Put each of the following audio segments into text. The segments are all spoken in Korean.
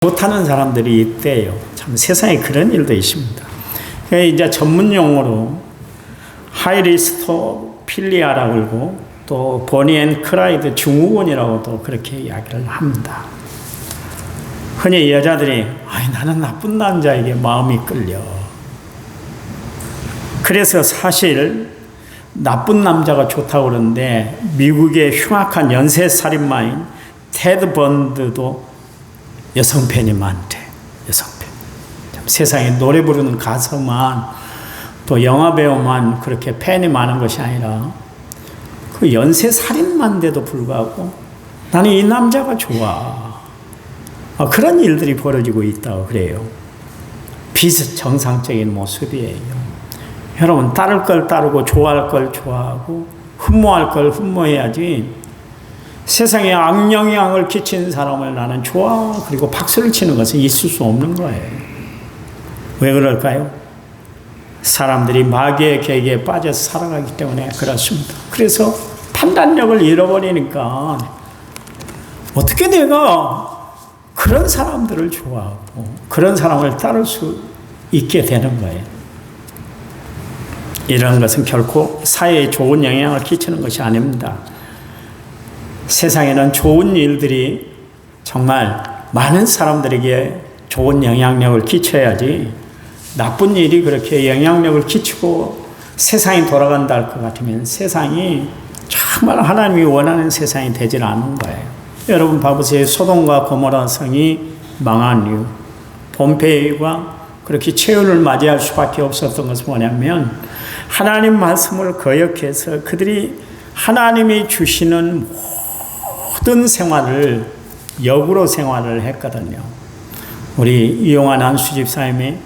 못하는 사람들이 있대요. 참 세상에 그런 일도 있습니다. 이제 전문 용어로 하이리스토필리아라고 그러고 또 보니 앤 클라이드 증후군이라고도 그렇게 이야기를 합니다. 흔히 여자들이 나는 나쁜 남자에게 마음이 끌려. 그래서 사실 나쁜 남자가 좋다고 그러는데 미국의 흉악한 연쇄살인마인 테드 번드도 여성 팬이 많대. 여성 팬. 세상에 노래 부르는 가수만 또 영화 배우만 그렇게 팬이 많은 것이 아니라 그 연쇄살인마인데도 불구하고 나는 이 남자가 좋아. 그런 일들이 벌어지고 있다고 그래요. 비정상적인 모습이에요. 여러분, 따를 걸 따르고 좋아할 걸 좋아하고 흠모할 걸 흠모해야지. 세상에 악영향을 끼치는 사람을 나는 좋아 그리고 박수를 치는 것은 있을 수 없는 거예요. 왜 그럴까요? 사람들이 마귀의 계기에 빠져서 살아가기 때문에 그렇습니다. 그래서 판단력을 잃어버리니까 어떻게 내가 그런 사람들을 좋아하고 그런 사람을 따를 수 있게 되는 거예요. 이런 것은 결코 사회에 좋은 영향을 끼치는 것이 아닙니다. 세상에는 좋은 일들이 정말 많은 사람들에게 좋은 영향력을 끼쳐야지 나쁜 일이 그렇게 영향력을 끼치고 세상이 돌아간다 할 것 같으면 세상이 정말 하나님이 원하는 세상이 되질 않는 거예요. 여러분 봐보세요. 소돔과 고모라 성이 망한 이유, 폼페이가 그렇게 최후를 맞이할 수밖에 없었던 것은 뭐냐면 하나님 말씀을 거역해서 그들이 하나님이 주시는 모든 생활을 역으로 생활을 했거든요. 우리 이용환 안수집사님이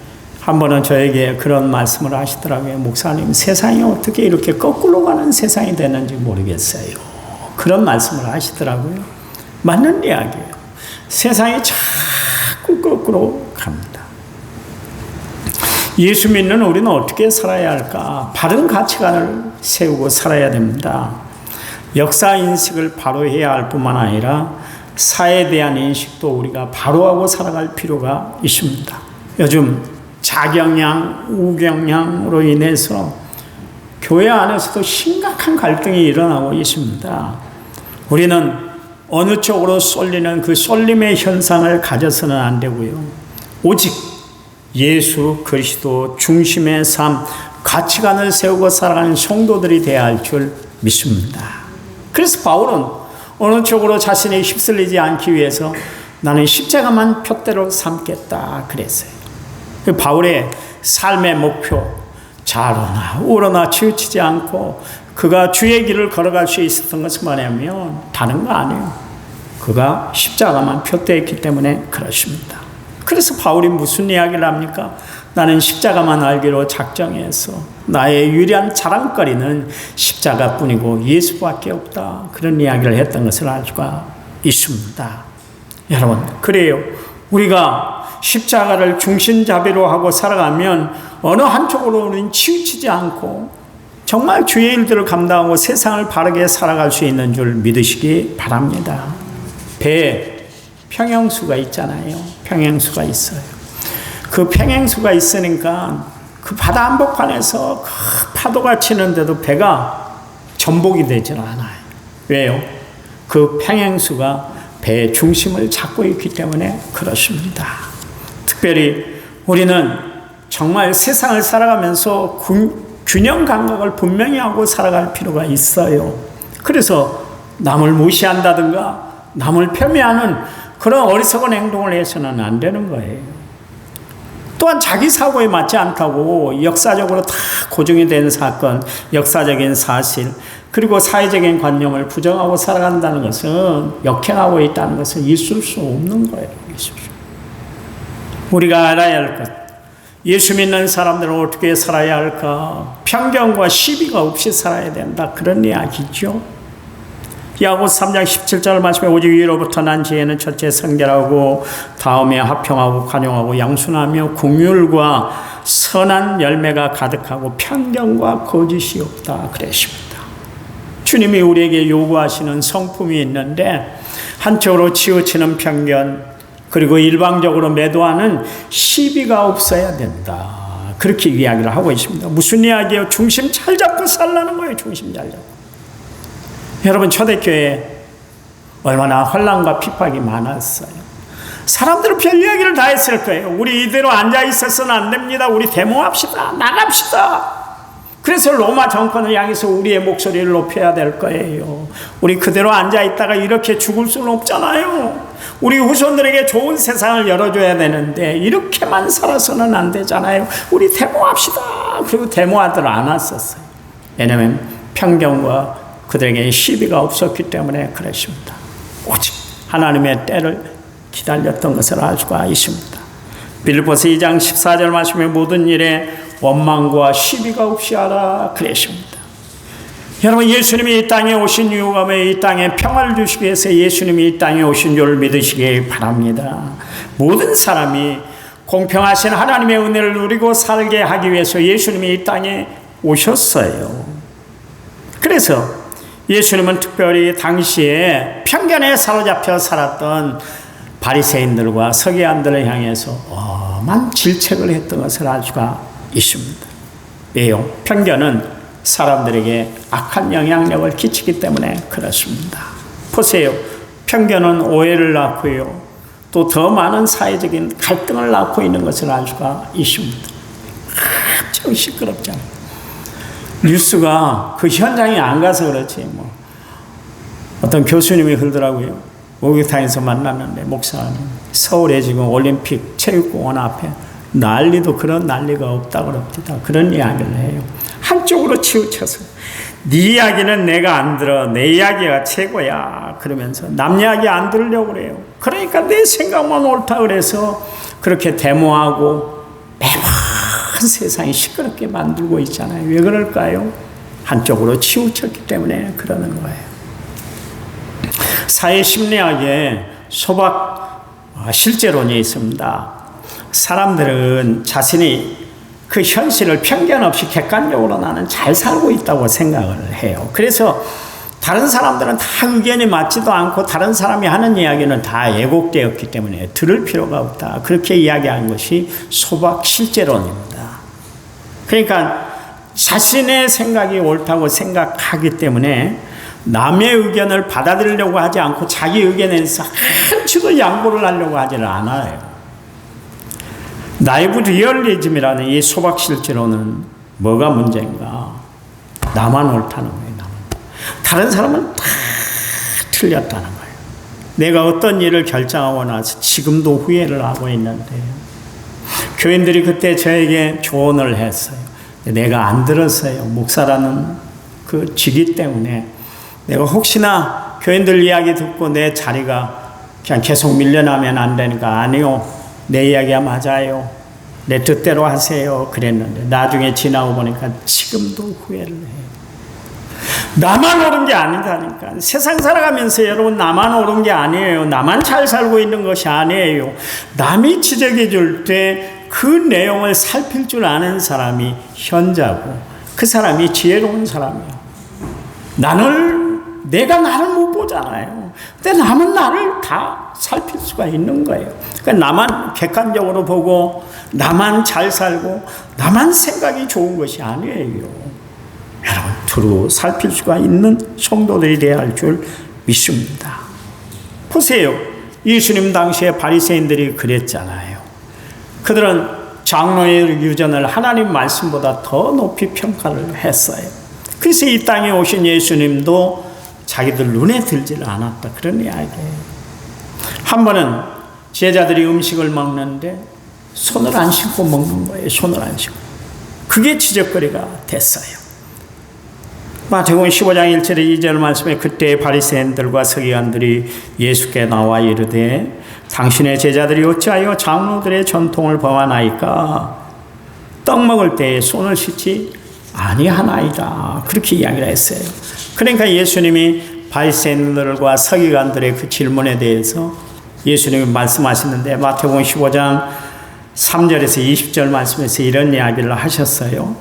한 번은 저에게 그런 말씀을 하시더라고요. 목사님, 세상이 어떻게 이렇게 거꾸로 가는 세상이 되는지 모르겠어요. 그런 말씀을 하시더라고요. 맞는 이야기예요. 세상이 자꾸 거꾸로 갑니다. 예수 믿는 우리는 어떻게 살아야 할까? 바른 가치관을 세우고 살아야 됩니다. 역사 인식을 바로 해야 할 뿐만 아니라 사회에 대한 인식도 우리가 바로 하고 살아갈 필요가 있습니다. 요즘 자경양, 우경양으로 인해서 교회 안에서도 심각한 갈등이 일어나고 있습니다. 우리는 어느 쪽으로 쏠리는 그 쏠림의 현상을 가져서는 안 되고요. 오직 예수 그리스도 중심의 삶, 가치관을 세우고 살아가는 성도들이 되어야 할 줄 믿습니다. 그래서 바울은 어느 쪽으로 자신이 휩쓸리지 않기 위해서 나는 십자가만 표대로 삼겠다 그랬어요. 바울의 삶의 목표, 좌로나 우로나 치우치지 않고 그가 주의 길을 걸어갈 수 있었던 것은 뭐냐면 다른 거 아니에요. 그가 십자가만 표대했기 때문에 그렇습니다. 그래서 바울이 무슨 이야기를 합니까? 나는 십자가만 알기로 작정해서 나의 유일한 자랑거리는 십자가뿐이고 예수밖에 없다. 그런 이야기를 했던 것을 알 수가 있습니다. 여러분, 그래요. 우리가 십자가를 중심잡이로 하고 살아가면 어느 한쪽으로 우리는 치우치지 않고 정말 주의 일들을 감당하고 세상을 바르게 살아갈 수 있는 줄 믿으시기 바랍니다. 배에 평형수가 있잖아요. 평형수가 있어요. 그 평행수가 있으니까 그 바다 한복판에서 그 파도가 치는데도 배가 전복이 되질 않아요. 왜요? 그 평행수가 배의 중심을 잡고 있기 때문에 그렇습니다. 특별히 우리는 정말 세상을 살아가면서 균형 감각을 분명히 하고 살아갈 필요가 있어요. 그래서 남을 무시한다든가 남을 폄훼하는 그런 어리석은 행동을 해서는 안 되는 거예요. 또한 자기 사고에 맞지 않다고 역사적으로 다 고정이 된 사건, 역사적인 사실, 그리고 사회적인 관념을 부정하고 살아간다는 것은 역행하고 있다는 것은 있을 수 없는 거예요. 우리가 알아야 할 것, 예수 믿는 사람들은 어떻게 살아야 할까? 편견과 시비가 없이 살아야 된다. 그런 이야기죠. 야고보서 3장 17절 말씀에 오직 위로부터 난 지혜는 첫째 성결하고 다음에 화평하고 관용하고 양순하며 긍휼과 선한 열매가 가득하고 편견과 거짓이 없다 그랬습니다. 주님이 우리에게 요구하시는 성품이 있는데 한쪽으로 치우치는 편견, 그리고 일방적으로 매도하는 시비가 없어야 된다. 그렇게 이야기를 하고 있습니다. 무슨 이야기예요? 중심 잘 잡고 살라는 거예요. 중심 잘 잡고. 여러분, 초대교회에 얼마나 혼란과 핍박이 많았어요. 사람들은 별 이야기를 다 했을 거예요. 우리 이대로 앉아 있어서는 안 됩니다. 우리 데모합시다. 나갑시다. 그래서 로마 정권을 향해서 우리의 목소리를 높여야 될 거예요. 우리 그대로 앉아 있다가 이렇게 죽을 수는 없잖아요. 우리 후손들에게 좋은 세상을 열어줘야 되는데 이렇게만 살아서는 안 되잖아요. 우리 데모합시다. 그리고 데모하들 안 왔었어요. 왜냐하면 편견과 그들에게 시비가 없었기 때문에 그랬습니다. 오직 하나님의 때를 기다렸던 것을 알 수가 있습니다. 빌립보서 2장 14절 말씀에 모든 일에 원망과 시비가 없이 하라 그랬습니다. 여러분, 예수님이 이 땅에 오신 이유가 왜 이 땅에 평화를 주시기 위해서 예수님이 이 땅에 오신 줄 믿으시기 바랍니다. 모든 사람이 공평하신 하나님의 은혜를 누리고 살게 하기 위해서 예수님이 이 땅에 오셨어요. 그래서 예수님은 특별히 당시에 편견에 사로잡혀 살았던 바리새인들과 서기관들을 향해서 엄한 질책을 했던 것을 알 수가 있습니다. 왜요? 편견은 사람들에게 악한 영향력을 끼치기 때문에 그렇습니다. 보세요. 편견은 오해를 낳고요. 또 더 많은 사회적인 갈등을 낳고 있는 것을 알 수가 있습니다. 아주 시끄럽잖아요. 뉴스가 그 현장에 안 가서 그렇지 뭐. 어떤 교수님이 그러더라고요. 목욕탕에서 만났는데 목사님, 서울에 지금 올림픽 체육공원 앞에 난리도 그런 난리가 없다고 그럽니다. 그런 이야기를 해요. 한쪽으로 치우쳐서 네 이야기는 내가 안 들어. 내 이야기가 최고야. 그러면서 남 이야기 안 들으려고 그래요. 그러니까 내 생각만 옳다 그래서 그렇게 데모하고 매번 세상이 시끄럽게 만들고 있잖아요. 왜 그럴까요? 한쪽으로 치우쳤기 때문에 그러는 거예요. 사회심리학에 소박 실제론이 있습니다. 사람들은 자신이 그 현실을 편견 없이 객관적으로 나는 잘 살고 있다고 생각을 해요. 그래서 다른 사람들은 다 의견이 맞지도 않고 다른 사람이 하는 이야기는 다 왜곡되었기 때문에 들을 필요가 없다. 그렇게 이야기하는 것이 소박 실제론입니다. 그러니까 자신의 생각이 옳다고 생각하기 때문에 남의 의견을 받아들이려고 하지 않고 자기 의견에서 한치도 양보를 하려고 하지를 않아요. 나이브 리얼리즘이라는 이 소박 실제로는 뭐가 문제인가? 나만 옳다는 거예요. 나만. 다른 사람은 다 틀렸다는 거예요. 내가 어떤 일을 결정하고 나서 지금도 후회를 하고 있는데 교인들이 그때 저에게 조언을 했어요. 내가 안 들었어요. 목사라는 그 직위 때문에 내가 혹시나 교인들 이야기 듣고 내 자리가 그냥 계속 밀려나면 안 되니까 아니요. 내 이야기가 맞아요. 내 뜻대로 하세요. 그랬는데 나중에 지나고 보니까 지금도 후회를 해요. 나만 옳은 게 아니다니까. 세상 살아가면서 여러분 나만 옳은 게 아니에요. 나만 잘 살고 있는 것이 아니에요. 남이 지적해 줄 때 그 내용을 살필 줄 아는 사람이 현자고 그 사람이 지혜로운 사람이야. 내가 나를 못 보잖아요. 근데 남은 나를 다 살필 수가 있는 거예요. 그러니까 나만 객관적으로 보고 나만 잘 살고 나만 생각이 좋은 것이 아니에요. 여러분 두루 살필 수가 있는 성도들이 되어야 할 줄 믿습니다. 보세요. 예수님 당시에 바리새인들이 그랬잖아요. 그들은 장로의 유전을 하나님 말씀보다 더 높이 평가를 했어요. 그래서 이 땅에 오신 예수님도 자기들 눈에 들지를 않았다. 그런 이야기예요. 한 번은 제자들이 음식을 먹는데 손을 안 씻고 먹는 거예요. 손을 안 씻고. 그게 지적거리가 됐어요. 마태복음 15장 1절에 2절 말씀에 그때 바리새인들과 서기관들이 예수께 나와 이르되 당신의 제자들이 어찌하여 장로들의 전통을 범하나이까? 떡 먹을 때에 손을 씻지 아니하나이다. 그렇게 이야기를 했어요. 그러니까 예수님이 바리새인들과 서기관들의 그 질문에 대해서 예수님이 말씀하시는데 마태복음 15장 3절에서 20절 말씀에서 이런 이야기를 하셨어요.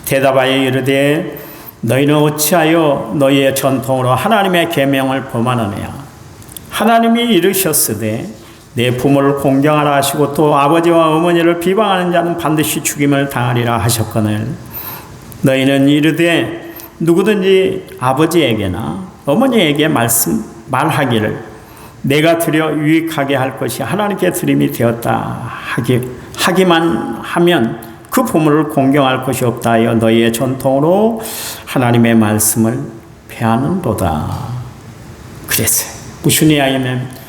대답하여 이르되 너희는 어찌하여 너희의 전통으로 하나님의 계명을 범하느냐? 하나님이 이르셨으되 내 부모를 공경하라 하시고 또 아버지와 어머니를 비방하는 자는 반드시 죽임을 당하리라 하셨거늘 너희는 이르되 누구든지 아버지에게나 어머니에게 말하기를 내가 드려 유익하게 할 것이 하나님께 드림이 되었다 하기만 하면 그 부모를 공경할 것이 없다 하여 너희의 전통으로 하나님의 말씀을 폐하는도다. 그랬어요. 무슨 이야기냐면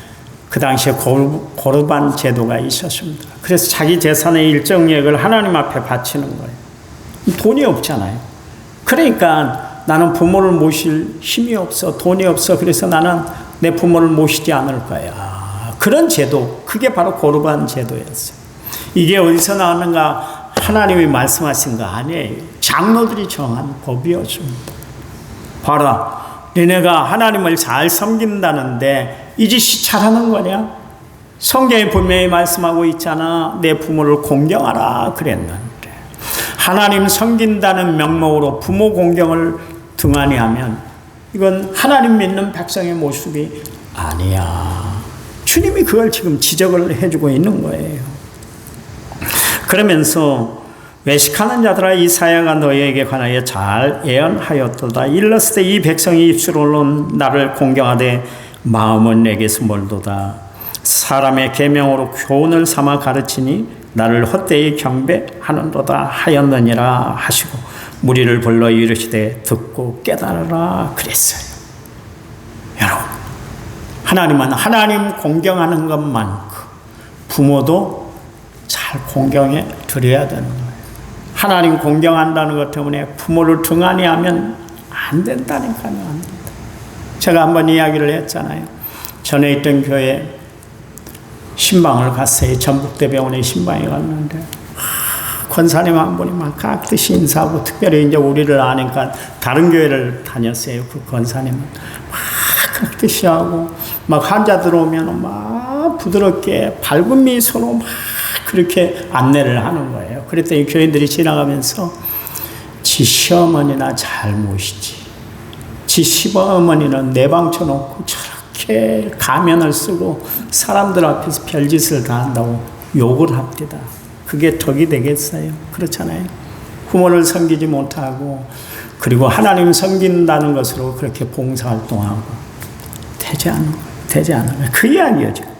그 당시에 고르반 제도가 있었습니다. 그래서 자기 재산의 일정액을 하나님 앞에 바치는 거예요. 돈이 없잖아요. 그러니까 나는 부모를 모실 힘이 없어, 돈이 없어. 그래서 나는 내 부모를 모시지 않을 거야. 그런 제도, 그게 바로 고르반 제도였어요. 이게 어디서 나왔는가? 하나님이 말씀하신 거 아니에요. 장로들이 정한 법이었습니다. 봐라, 너네가 하나님을 잘 섬긴다는데 이 짓이 잘하는 거냐? 성경에 분명히 말씀하고 있잖아. 내 부모를 공경하라 그랬는데 하나님 섬긴다는 명목으로 부모 공경을 등한히 하면 이건 하나님 믿는 백성의 모습이 아니야. 주님이 그걸 지금 지적을 해주고 있는 거예요. 그러면서 외식하는 자들아 이 사야가 너희에게 관하여 잘 예언하였도다. 일렀을 때 이 백성이 입술로는 나를 공경하되 마음은 내게서 멀도다. 사람의 계명으로 교훈을 삼아 가르치니 나를 헛되이 경배하는도다 하였느니라 하시고 무리를 불러 이르시되 듣고 깨달으라 그랬어요. 여러분, 하나님은 하나님 공경하는 것만큼 부모도 잘 공경해 드려야 되는 거예요. 하나님 공경한다는 것 때문에 부모를 등한히 하면 안 된다니까요. 안 된다. 제가 한번 이야기를 했잖아요. 전에 있던 교회 신방을 갔어요. 전북대병원에 신방에 갔는데 권사님 한 분이 막 깍듯이 인사하고, 특별히 이제 우리를 아니까 다른 교회를 다녔어요. 그 권사님은 막 깍듯이 하고 막 환자 들어오면 막 부드럽게 밝은 미소로 막 그렇게 안내를 하는 거예요. 그랬더니 교인들이 지나가면서 지 시어머니나 잘 모시지, 지 시어머니는 내방쳐놓고 저렇게 가면을 쓰고 사람들 앞에서 별짓을 다 한다고 욕을 합니다. 그게 덕이 되겠어요? 그렇잖아요. 부모를 섬기지 못하고 그리고 하나님 섬긴다는 것으로 그렇게 봉사활동하고 되지 않는 거예요. 그 이야기죠.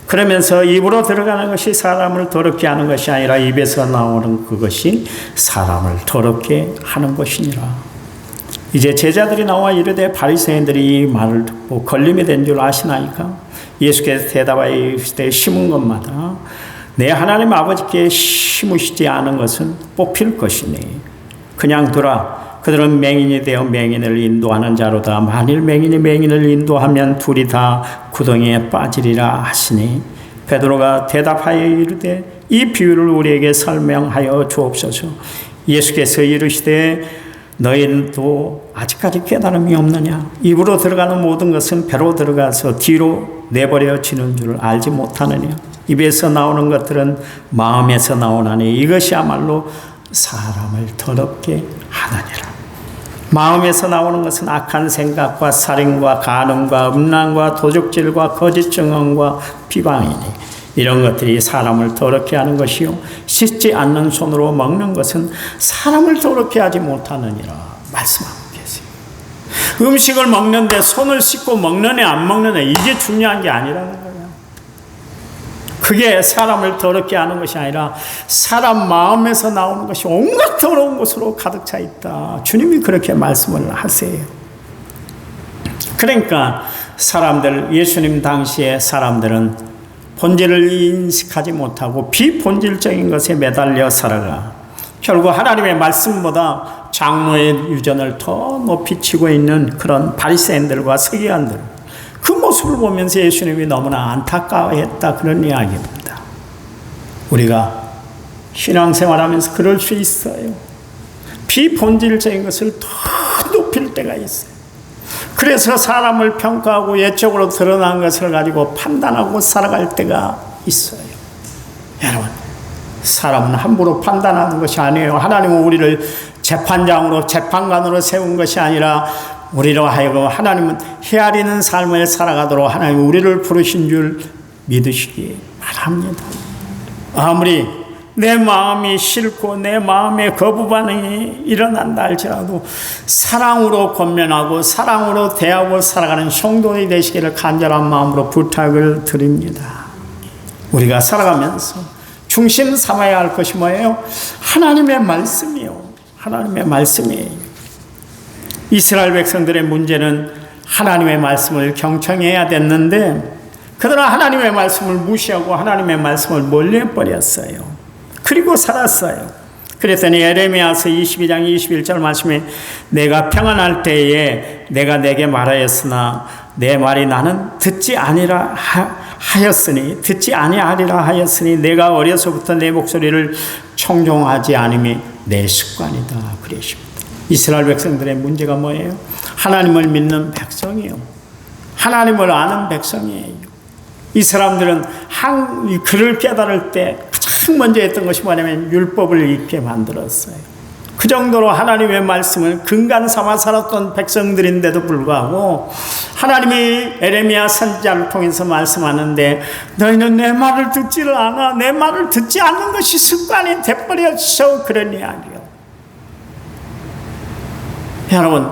그러면서 입으로 들어가는 것이 사람을 더럽게 하는 것이 아니라 입에서 나오는 그것이 사람을 더럽게 하는 것이니라. 이제 제자들이 나와 이르되 바리새인들이 이 말을 듣고 걸림이 된 줄 아시나이까? 예수께서 대답하여 이르시되 심은 것마다 내 하나님 아버지께 심으시지 않은 것은 뽑힐 것이니 그냥 두라. 그들은 맹인이 되어 맹인을 인도하는 자로다. 만일 맹인이 맹인을 인도하면 둘이 다 구덩이에 빠지리라 하시니 베드로가 대답하여 이르되 이 비유를 우리에게 설명하여 주옵소서. 예수께서 이르시되 너희도 아직까지 깨달음이 없느냐? 입으로 들어가는 모든 것은 배로 들어가서 뒤로 내버려지는 줄 알지 못하느냐? 입에서 나오는 것들은 마음에서 나오나니 이것이야말로 사람을 더럽게 하느니라. 마음에서 나오는 것은 악한 생각과 살인과 간음과 음란과 도적질과 거짓 증언과 비방이니 이런 것들이 사람을 더럽게 하는 것이요 씻지 않는 손으로 먹는 것은 사람을 더럽게 하지 못하느니라 말씀하고 계세요. 음식을 먹는데 손을 씻고 먹는 애 안 먹는 애 이게 중요한 게 아니라는 거예요. 그게 사람을 더럽게 하는 것이 아니라 사람 마음에서 나오는 것이 온갖 더러운 것으로 가득 차 있다. 주님이 그렇게 말씀을 하세요. 그러니까 사람들, 예수님 당시에 사람들은 본질을 인식하지 못하고 비본질적인 것에 매달려 살아가 결국 하나님의 말씀보다 장로의 유전을 더 높이 치고 있는 그런 바리새인들과 서기관들, 그 모습을 보면서 예수님이 너무나 안타까워했다, 그런 이야기입니다. 우리가 신앙생활하면서 그럴 수 있어요. 비본질적인 것을 더 높일 때가 있어요. 그래서 사람을 평가하고 외적으로 드러난 것을 가지고 판단하고 살아갈 때가 있어요. 여러분, 사람은 함부로 판단하는 것이 아니에요. 하나님은 우리를 재판장으로, 재판관으로 세운 것이 아니라 우리로 하여금 하나님은 헤아리는 삶을 살아가도록 하나님 우리를 부르신 줄 믿으시기 바랍니다. 아무리 내 마음이 싫고 내 마음에 거부 반응이 일어난다 할지라도 사랑으로 권면하고 사랑으로 대하고 살아가는 성도이 되시기를 간절한 마음으로 부탁을 드립니다. 우리가 살아가면서 중심 삼아야 할 것이 뭐예요? 하나님의 말씀이요. 하나님의 말씀이에요. 이스라엘 백성들의 문제는 하나님의 말씀을 경청해야 됐는데 그들은 하나님의 말씀을 무시하고 하나님의 말씀을 멀리해버렸어요. 그리고 살았어요. 그랬더니 에레미야서 22장 21절 말씀에 내가 평안할 때에 내가 내게 말하였으나 내 말이 나는 듣지 아니하리라 하였으니 내가 어려서부터 내 목소리를 청종하지 않음이 내 습관이다. 그러십니다. 이스라엘 백성들의 문제가 뭐예요? 하나님을 믿는 백성이에요. 하나님을 아는 백성이에요. 이 사람들은 그를 깨달을 때 가장 먼저 했던 것이 뭐냐면 율법을 읽게 만들었어요. 그 정도로 하나님의 말씀을 근간 삼아 살았던 백성들인데도 불구하고 하나님이 에레미야 선지자를 통해서 말씀하는데 너희는 내 말을 듣지를 않아. 내 말을 듣지 않는 것이 습관이 돼버렸어. 그런 이야기요. 여러분,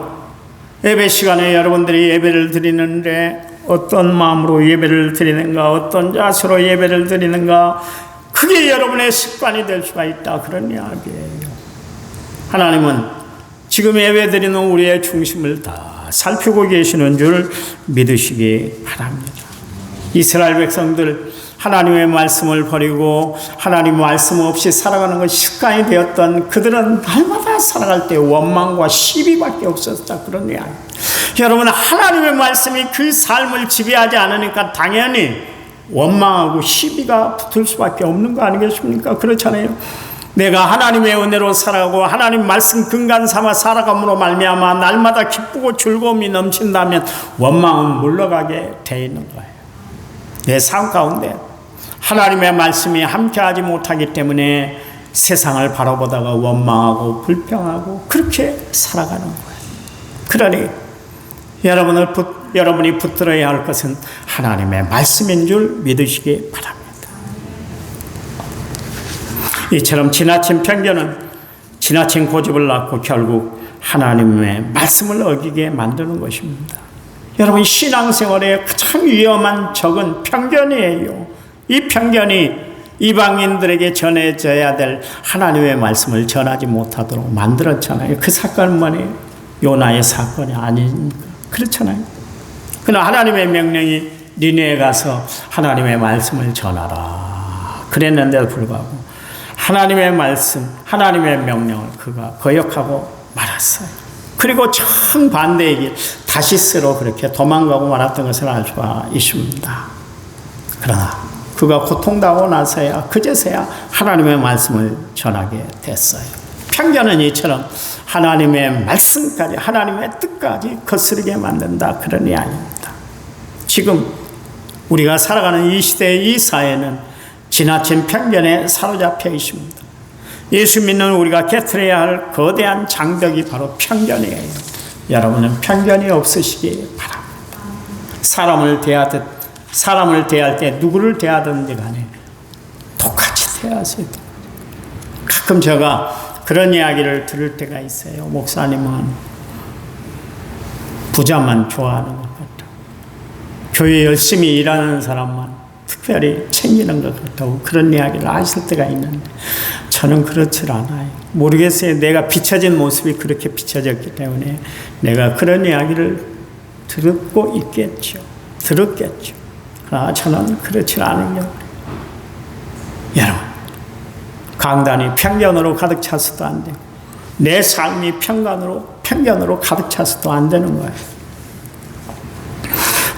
예배 시간에 여러분들이 예배를 드리는데 어떤 마음으로 예배를 드리는가, 어떤 자세로 예배를 드리는가, 그게 여러분의 습관이 될 수가 있다. 그런 이야기예요. 하나님은 지금 예배 드리는 우리의 중심을 다 살피고 계시는 줄 믿으시기 바랍니다. 이스라엘 백성들 하나님의 말씀을 버리고 하나님 말씀 없이 살아가는 것이 습관이 되었던 그들은 날마다 살아갈 때 원망과 시비밖에 없었다. 그런 이야기. 여러분, 하나님의 말씀이 그 삶을 지배하지 않으니까 당연히 원망하고 시비가 붙을 수밖에 없는 거 아니겠습니까? 그렇잖아요. 내가 하나님의 은혜로 살아가고 하나님 말씀 근간 삼아 살아감으로 말미암아 날마다 기쁘고 즐거움이 넘친다면 원망은 물러가게 돼 있는 거예요. 내 삶 가운데 하나님의 말씀이 함께하지 못하기 때문에 세상을 바라보다가 원망하고 불평하고 그렇게 살아가는 거예요. 그러니 여러분이 붙들어야 할 것은 하나님의 말씀인 줄 믿으시기 바랍니다. 이처럼 지나친 편견은 지나친 고집을 낳고 결국 하나님의 말씀을 어기게 만드는 것입니다. 여러분, 신앙생활의 가장 위험한 적은 편견이에요. 이 편견이 이방인들에게 전해져야 될 하나님의 말씀을 전하지 못하도록 만들었잖아요. 그 사건은 뭐예요? 요나의 사건이 아닌가? 그렇잖아요. 그러나 하나님의 명령이 니네에 가서 하나님의 말씀을 전하라. 그랬는데도 불구하고 하나님의 말씀, 하나님의 명령을 그가 거역하고 말았어요. 그리고 정반대의 길, 다시스로 그렇게 도망가고 말았던 것을 알 수가 있습니다. 그러나 그가 고통당하고 나서야 그제서야 하나님의 말씀을 전하게 됐어요. 편견은 이처럼 하나님의 말씀까지, 하나님의 뜻까지 거스르게 만든다. 그런 이야기입니다. 지금 우리가 살아가는 이 시대의 이 사회는 지나친 편견에 사로잡혀 있습니다. 예수 믿는 우리가 깨트려야 할 거대한 장벽이 바로 편견이에요. 여러분은 편견이 없으시기 바랍니다. 사람을 대할 때 누구를 대하든지 간에 똑같이 대하세요. 가끔 제가 그런 이야기를 들을 때가 있어요. 목사님은 부자만 좋아하는 것 같다. 교회 열심히 일하는 사람만 특별히 챙기는 것 같다고 그런 이야기를 하실 때가 있는데 저는 그렇지 않아요. 모르겠어요. 내가 비춰진 모습이 그렇게 비춰졌기 때문에 내가 그런 이야기를 들었겠죠. 그러나 저는 그렇지 않으려고 해요. 여러분, 강단이 편견으로 가득 차서도 안 되고 내 삶이 편견으로 가득 차서도 안 되는 거예요.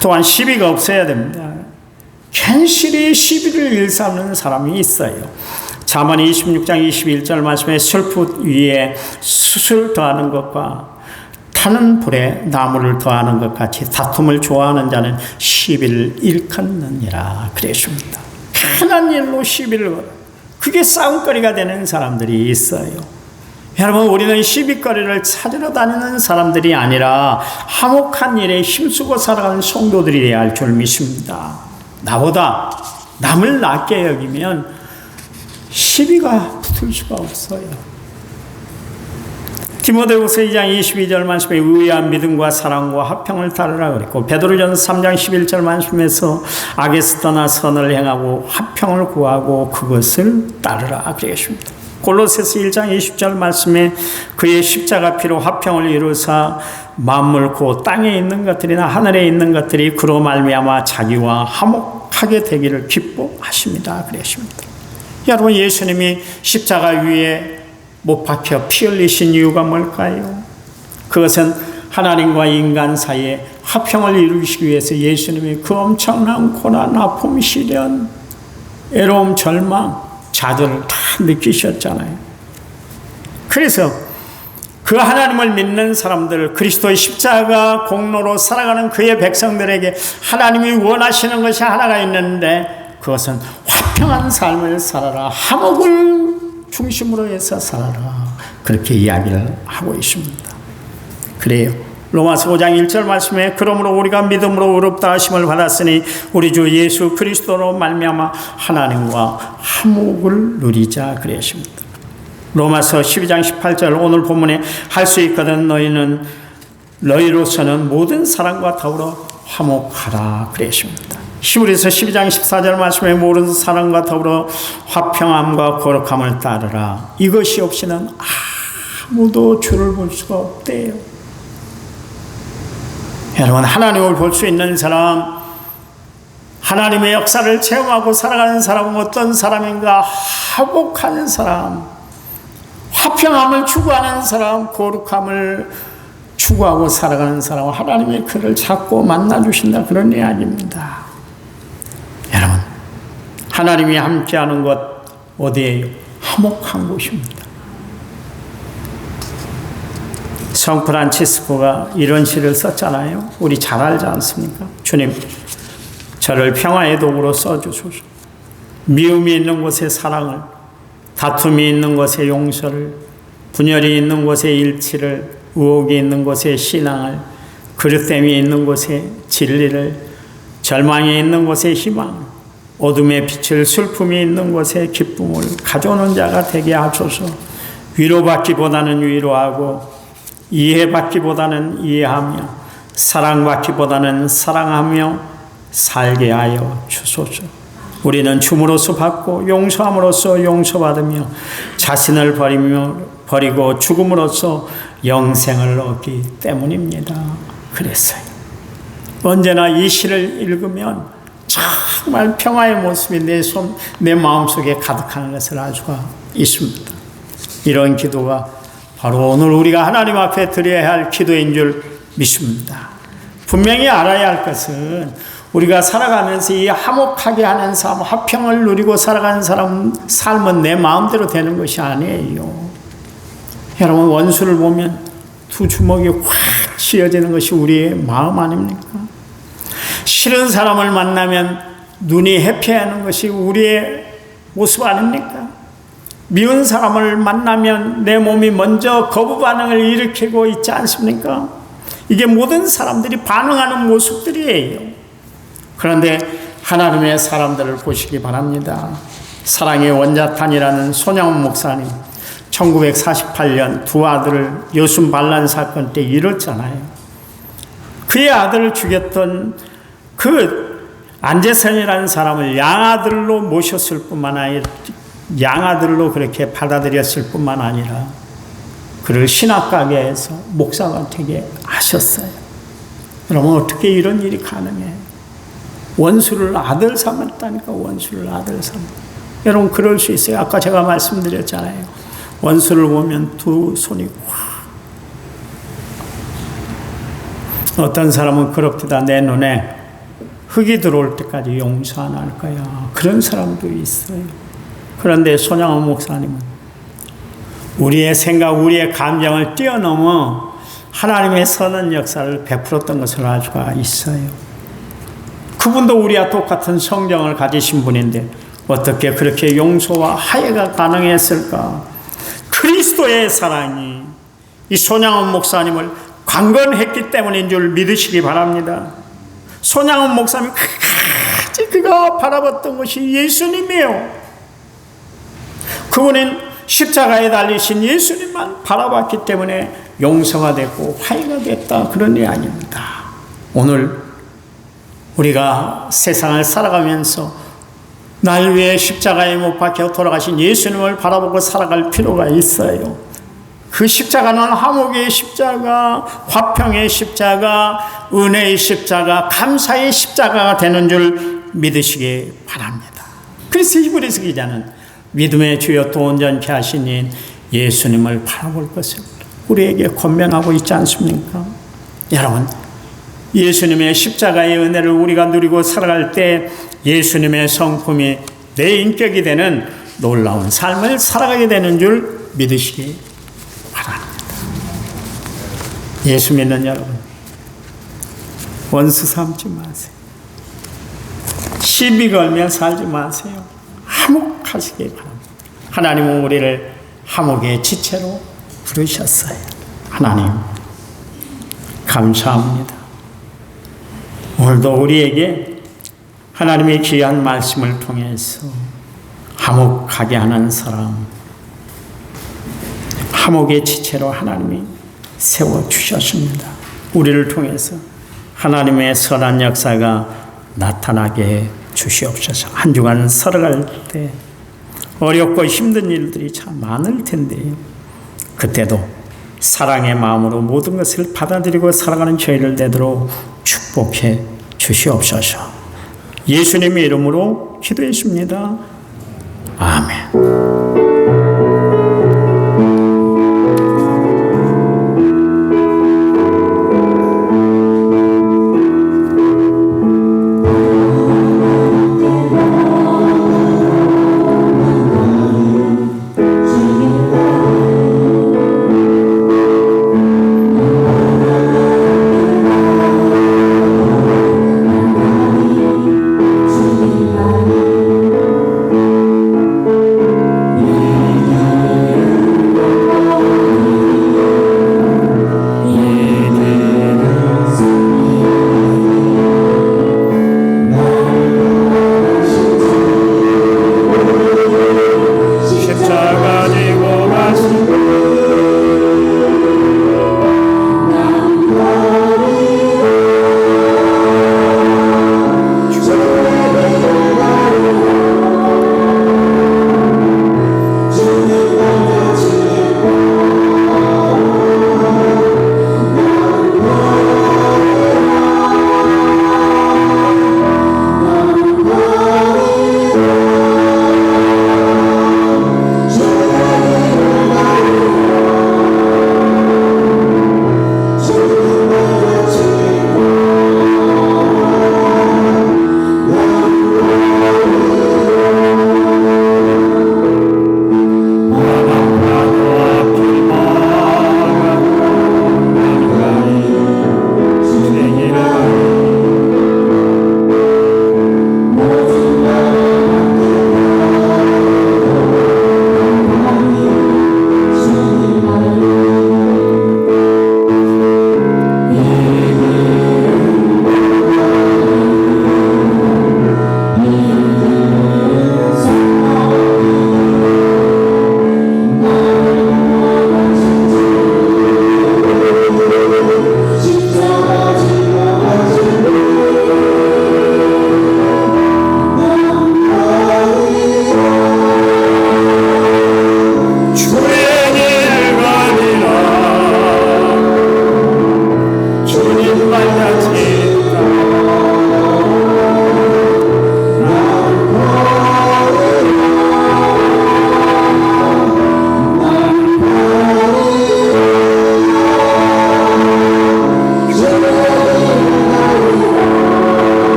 또한 시비가 없어야 됩니다. 괜시리 시비를 일삼는 사람이 있어요. 잠언 26장 21절 말씀에 술붓 위에 숯을 더하는 것과 타는 불에 나무를 더하는 것 같이 다툼을 좋아하는 자는 시비를 일컫느니라 그랬습니다. 흔한 일로 시비를 걸어. 그게 싸움거리가 되는 사람들이 있어요. 여러분, 우리는 시비거리를 찾으러 다니는 사람들이 아니라 화목한 일에 힘쓰고 살아가는 성도들이 되어야 할 줄 믿습니다. 나보다 남을 낮게 여기면 시비가 붙을 수가 없어요. 디모데후서 2장 22절 말씀에 의의한 믿음과 사랑과 화평을 따르라 그랬고, 베드로전서 3장 11절 말씀에서 악에서 떠나 선을 행하고 화평을 구하고 그것을 따르라 그랬습니다. 골로새서 1장 20절 말씀에 그의 십자가 피로 화평을 이루사 만물 곧 땅에 있는 것들이나 하늘에 있는 것들이 그로 말미암아 자기와 화목하게 되기를 기뻐하십니다 그랬습니다. 여러분, 예수님이 십자가 위에 못 박혀 피 흘리신 이유가 뭘까요? 그것은 하나님과 인간 사이에 화평을 이루시기 위해서 예수님이 그 엄청난 고난, 아픔, 시련, 애로움, 절망, 좌절을 다 느끼셨잖아요. 그래서 그 하나님을 믿는 사람들, 그리스도의 십자가 공로로 살아가는 그의 백성들에게 하나님이 원하시는 것이 하나가 있는데, 그것은 화평한 삶을 살아라, 화목을 중심으로 해서 살아라, 그렇게 이야기를 하고 있습니다. 그래요. 로마서 5장 1절 말씀에 그러므로 우리가 믿음으로 의롭다 하심을 받았으니 우리 주 예수 그리스도로 말미암아 하나님과 화목을 누리자 그랬습니다. 로마서 12장 18절 오늘 본문에 할 수 있거든 너희로서는 모든 사람과 더불어 화목하라 그랬습니다. 히브리서 12장 14절 말씀에 모든 사람과 더불어 화평함과 거룩함을 따르라. 이것이 없이는 아무도 주를 볼 수가 없대요. 여러분, 하나님을 볼 수 있는 사람, 하나님의 역사를 체험하고 살아가는 사람은 어떤 사람인가? 화목한 사람, 화평함을 추구하는 사람, 거룩함을 추구하고 살아가는 사람, 하나님의 그를 찾고 만나주신다, 그런 이야기입니다. 여러분, 하나님이 함께하는 곳 어디예요? 화목한 곳입니다. 성 프란치스코가 이런 시를 썼잖아요. 우리 잘 알지 않습니까? 주님, 저를 평화의 도구로 써주소서. 미움이 있는 곳에 사랑을, 다툼이 있는 곳에 용서를, 분열이 있는 곳에 일치를, 의혹이 있는 곳에 신앙을, 그릇됨이 있는 곳에 진리를, 절망이 있는 곳에 희망, 어둠의 빛을, 슬픔이 있는 곳에 기쁨을 가져오는 자가 되게 하소서. 위로받기보다는 위로하고, 이해받기보다는 이해하며, 사랑받기보다는 사랑하며 살게 하여 주소서. 우리는 줌으로써 받고 용서함으로써 용서받으며 자신을 버리고 죽음으로써 영생을 얻기 때문입니다. 그랬어요. 언제나 이 시를 읽으면 정말 평화의 모습이 내 마음속에 가득하는 것을 알 수가 있습니다. 이런 기도가 바로 오늘 우리가 하나님 앞에 드려야 할 기도인 줄 믿습니다. 분명히 알아야 할 것은 우리가 살아가면서 이 화목하게 하는 삶, 화평을 누리고 살아가는 삶은 내 마음대로 되는 것이 아니에요. 여러분, 원수를 보면 두 주먹이 확 쥐어지는 것이 우리의 마음 아닙니까? 싫은 사람을 만나면 눈이 해피하는 것이 우리의 모습 아닙니까? 미운 사람을 만나면 내 몸이 먼저 거부 반응을 일으키고 있지 않습니까? 이게 모든 사람들이 반응하는 모습들이에요. 그런데 하나님의 사람들을 보시기 바랍니다. 사랑의 원자탄이라는 손양원 목사님, 1948년 두 아들을 여순 반란 사건 때 잃었잖아요. 그의 아들을 죽였던 그 안재선이라는 사람을 양아들로 모셨을 뿐만 아니라, 양아들로 그렇게 받아들였을 뿐만 아니라 그를 신학가게에서 목사가 되게 하셨어요. 그러면 어떻게 이런 일이 가능해요? 원수를 아들 삼았다니까, 원수를 아들 삼았다. 여러분, 그럴 수 있어요. 아까 제가 말씀드렸잖아요. 원수를 보면 두 손이 확. 어떤 사람은 그렇다, 내 눈에 흙이 들어올 때까지 용서 안 할 거야. 그런 사람도 있어요. 그런데 손양원 목사님은 우리의 생각, 우리의 감정을 뛰어넘어 하나님의 선한 역사를 베풀었던 것을 알 수가 있어요. 그분도 우리와 똑같은 성정을 가지신 분인데 어떻게 그렇게 용서와 화해가 가능했을까? 그리스도의 사랑이 이 손양원 목사님을 강건했기 때문인 줄 믿으시기 바랍니다. 손양원 목사님이 그가 우리가 바라봤던 것이 예수님이에요. 그분은 십자가에 달리신 예수님만 바라봤기 때문에 용서가 됐고 화해가 됐다, 그런 게 아닙니다. 오늘 우리가 세상을 살아가면서 날 위해 십자가에 못 박혀 돌아가신 예수님을 바라보고 살아갈 필요가 있어요. 그 십자가는 화목의 십자가, 화평의 십자가, 은혜의 십자가, 감사의 십자가가 되는 줄 믿으시기 바랍니다. 그래서 히브리서 기자는 믿음의 주여 또 온전케 하시니 예수님을 바라볼 것을 우리에게 권면하고 있지 않습니까? 여러분, 예수님의 십자가의 은혜를 우리가 누리고 살아갈 때 예수님의 성품이 내 인격이 되는 놀라운 삶을 살아가게 되는 줄 믿으시기 바랍니다. 예수 믿는 여러분, 원수 삼지 마세요. 시비 걸며 살지 마세요. 화목하시기 바랍니다. 하나님은 우리를 화목의 지체로 부르셨어요. 하나님 감사합니다. 오늘도 우리에게 하나님의 귀한 말씀을 통해서 화목하게 하는 사람, 화목의 지체로 하나님이 세워주셨습니다. 우리를 통해서 하나님의 선한 역사가 나타나게 주시옵소서. 한 주간 살아갈 때 어렵고 힘든 일들이 참 많을 텐데 그때도 사랑의 마음으로 모든 것을 받아들이고 살아가는 저희를 되도록 축복해 주시옵소서. 예수님의 이름으로 기도했습니다. 아멘.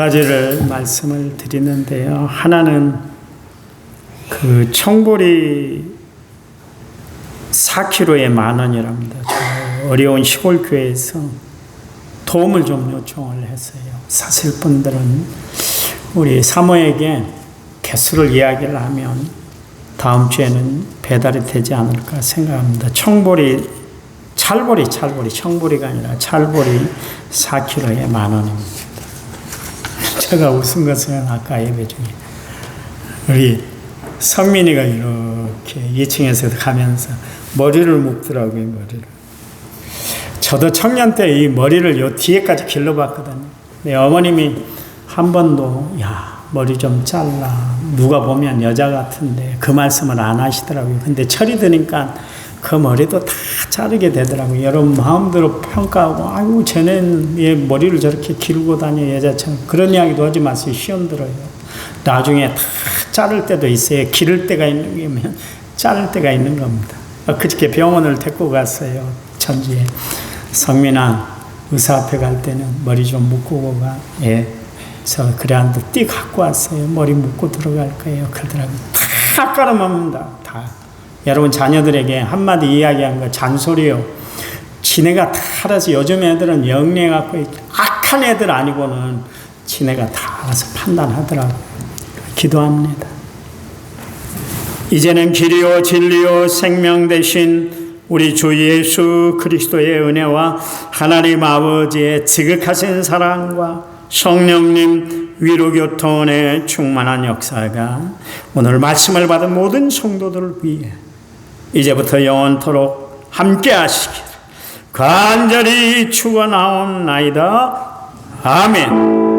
가지를 말씀을 드리는데요. 하나는 그 청보리 4kg에 10,000원이랍니다. 저 어려운 시골 교회에서 도움을 좀 요청을 했어요. 사실 분들은 우리 사모에게 개수를 이야기를 하면 다음 주에는 배달이 되지 않을까 생각합니다. 청보리가 아니라 찰보리 4kg에 10,000원입니다. 제가 웃은 것은 아까 예배 중에 우리 성민이가 이렇게 2층에서 가면서 머리를 묶더라고요, 머리를. 저도 청년 때 이 머리를 요 뒤에까지 길러봤거든요. 내 어머님이 한 번도, 야, 머리 좀 잘라. 누가 보면 여자 같은데 그 말씀을 안 하시더라고요. 근데 철이 드니까 그 머리도 다 자르게 되더라고요. 여러분 마음대로 평가하고, 아이고, 쟤는 얘 머리를 저렇게 기르고 다녀, 여자처럼. 그런 이야기도 하지 마세요. 시험 들어요. 나중에 다 자를 때도 있어요. 기를 때가 있는 거면 자를 때가 있는 겁니다. 그저께 병원을 데리고 갔어요. 천지에. 성민아, 의사 앞에 갈 때는 머리 좀 묶고 가. 예. 그래서 그래 한데 띠 갖고 왔어요. 머리 묶고 들어갈 거예요. 그러더라고요. 다 깔아먹는다. 다. 여러분 자녀들에게 한마디 이야기한 거 잔소리요. 지네가 다 알아서, 요즘 애들은 영리해 갖고 악한 애들 아니고는 지네가 다 알아서 판단하더라고요. 기도합니다. 이제는 길이요 진리요 생명 되신 우리 주 예수 그리스도의 은혜와 하나님 아버지의 지극하신 사랑과 성령님 위로교통의 충만한 역사가 오늘 말씀을 받은 모든 성도들을 위해 이제부터 영원토록 함께 하시기를 간절히 축원하옵나이다. 아멘.